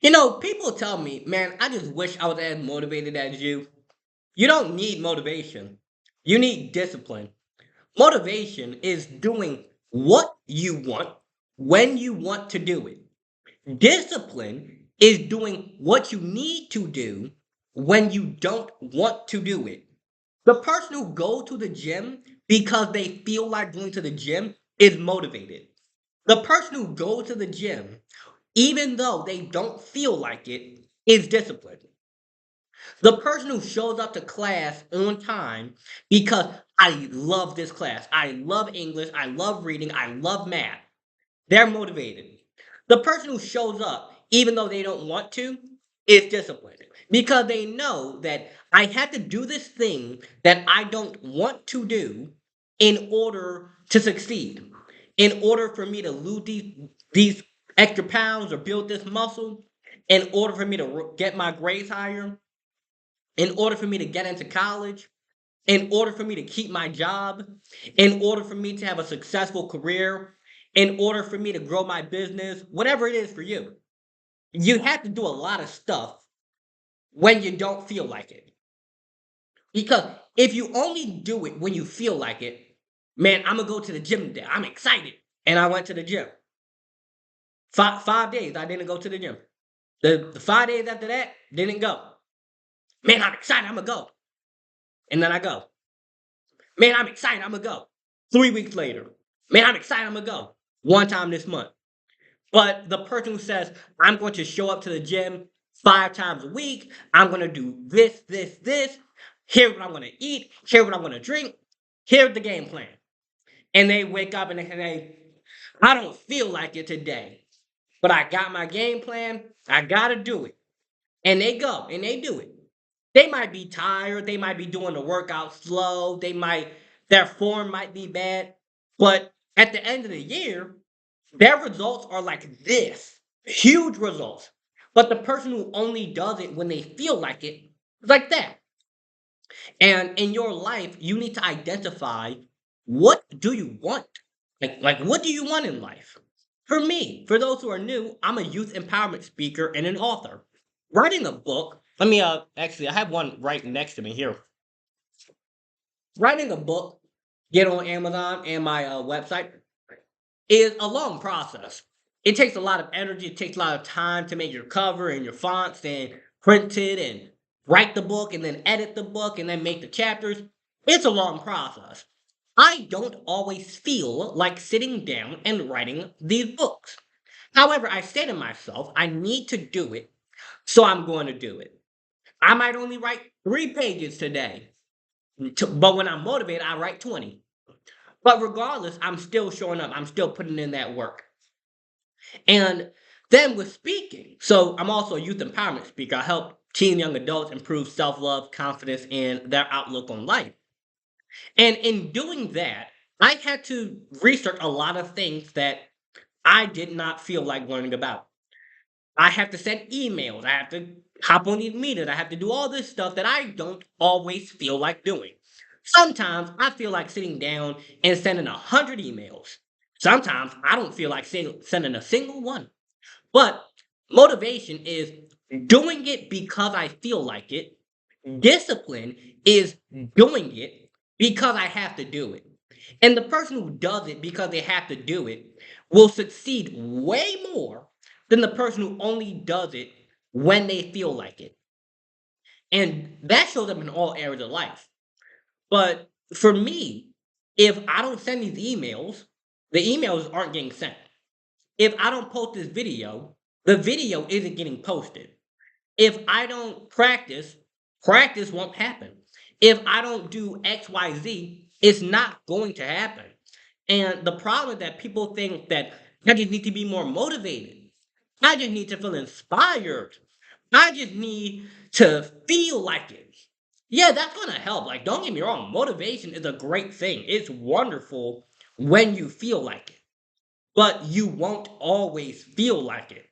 People tell me, man, I just wish I was as motivated as you. You don't need motivation. You need discipline. Motivation is doing what you want when you want to do it. Discipline is doing what you need to do when you don't want to do it. The person who go to the gym because they feel like going to the gym is motivated. The person who goes to the gym even though they don't feel like it is disciplined. The person who shows up to class on time because I love this class, I love English, I love reading, I love math, they're motivated. The person who shows up even though they don't want to is disciplined because they know that I have to do this thing that I don't want to do in order to succeed. In order for me to lose these extra pounds or build this muscle, in order for me to get my grades higher, in order for me to get into college, in order for me to keep my job, in order for me to have a successful career, in order for me to grow my business, whatever it is for you, you have to do a lot of stuff when you don't feel like it. Because if you only do it when you feel like it, man, I'm gonna go to the gym today. I'm excited. And I went to the gym. 5 days I didn't go to the gym. The 5 days after that, didn't go. Man, I'm excited, I'm gonna go. And then I go. Man, I'm excited, I'm gonna go. 3 weeks later, man, I'm excited, I'm gonna go. One time this month. But the person who says, I'm going to show up to the gym 5 times a week, I'm gonna do this, here's what I'm gonna eat, here's what I'm gonna drink, here's the game plan. And they wake up and they say, I don't feel like it today, but I got my game plan, I gotta do it. And they go and they do it. They might be tired, they might be doing the workout slow, their form might be bad, but at the end of the year, their results are like this, huge results. But the person who only does it when they feel like it is like that. And in your life, you need to identify what do you want? Like what do you want in life? For me, for those who are new, I'm a youth empowerment speaker and an author. Writing a book, let me actually I have one right next to me here. Writing a book, get on Amazon and my website is a long process. It takes a lot of energy, it takes a lot of time to make your cover and your fonts and print it and write the book and then edit the book and then make the chapters. It's a long process. I don't always feel like sitting down and writing these books. However, I say to myself, I need to do it, so I'm going to do it. I might only write 3 pages today, but when I'm motivated, I write 20. But regardless, I'm still showing up, I'm still putting in that work. And then with speaking, so I'm also a youth empowerment speaker. I help teen and young adults improve self love, confidence, and their outlook on life. And in doing that, I had to research a lot of things that I did not feel like learning about. I have to send emails. I have to hop on these meetings. I have to do all this stuff that I don't always feel like doing. Sometimes I feel like sitting down and sending 100 emails. Sometimes I don't feel like sending a single one. But motivation is doing it because I feel like it. Discipline is doing it because I have to do it. And the person who does it because they have to do it will succeed way more than the person who only does it when they feel like it. And that shows up in all areas of life. But for me, if I don't send these emails, the emails aren't getting sent. If I don't post this video, the video isn't getting posted. If I don't practice, practice won't happen. If I don't do XYZ, it's not going to happen. And the problem is that people think that I just need to be more motivated. I just need to feel inspired. I just need to feel like it. Yeah, that's going to help. Like, don't get me wrong, motivation is a great thing. It's wonderful when you feel like it, but you won't always feel like it.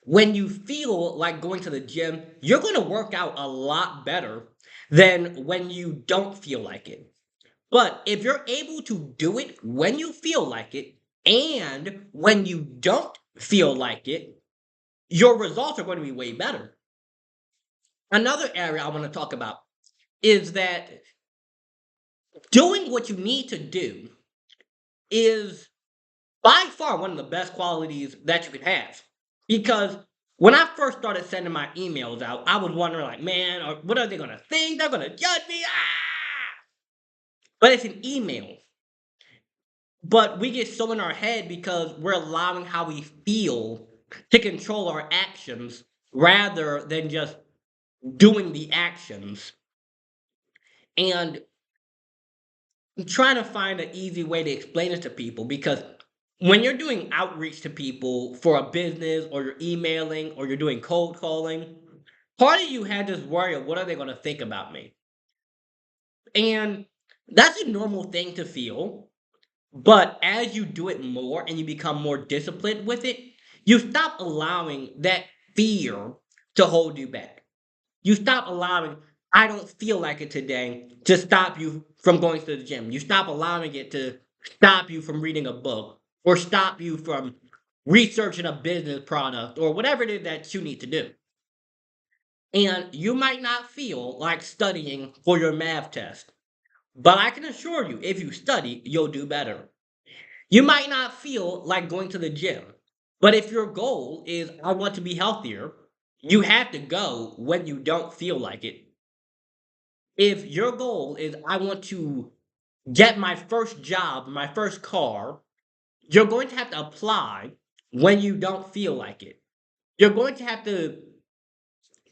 When you feel like going to the gym, you're going to work out a lot better than when you don't feel like it. But if you're able to do it when you feel like it and when you don't feel like it, your results are going to be way better. Another area I want to talk about is that doing what you need to do is by far one of the best qualities that you can have. Because when I first started sending my emails out, I was wondering, like, man, what are they going to think? They're going to judge me. Ah! But it's an email. But we get so in our head because we're allowing how we feel to control our actions rather than just doing the actions. And I'm trying to find an easy way to explain it to people because when you're doing outreach to people for a business or you're emailing or you're doing cold calling, part of you had this worry of what are they going to think about me? And that's a normal thing to feel. But as you do it more and you become more disciplined with it, you stop allowing that fear to hold you back. You stop allowing, I don't feel like it today, to stop you from going to the gym. You stop allowing it to stop you from reading a book or stop you from researching a business product or whatever it is that you need to do. And you might not feel like studying for your math test, but I can assure you, if you study, you'll do better. You might not feel like going to the gym, but if your goal is, I want to be healthier, you have to go when you don't feel like it. If your goal is, I want to get my first job, my first car, you're going to have to apply when you don't feel like it. You're going to have to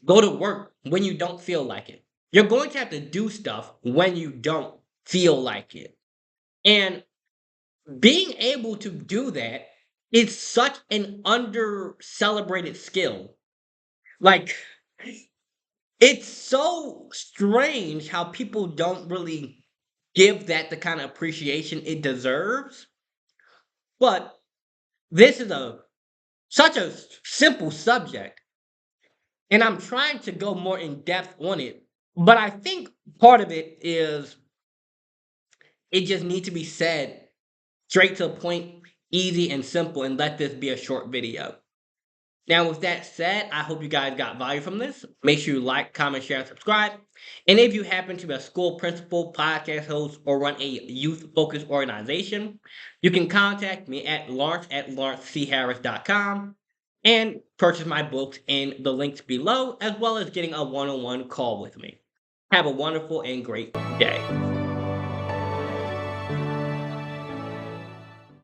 go to work when you don't feel like it. You're going to have to do stuff when you don't feel like it. And being able to do that is such an under celebrated skill. Like, it's so strange how people don't really give that the kind of appreciation it deserves. But this is a such a simple subject, and I'm trying to go more in depth on it. But I think part of it is it just needs to be said straight to the point, easy and simple, and let this be a short video. Now, with that said, I hope you guys got value from this. Make sure you like, comment, share, and subscribe. And if you happen to be a school principal, podcast host, or run a youth-focused organization, you can contact me at lawrence@lawrencecharris.com and purchase my books in the links below, as well as getting a one-on-one call with me. Have a wonderful and great day.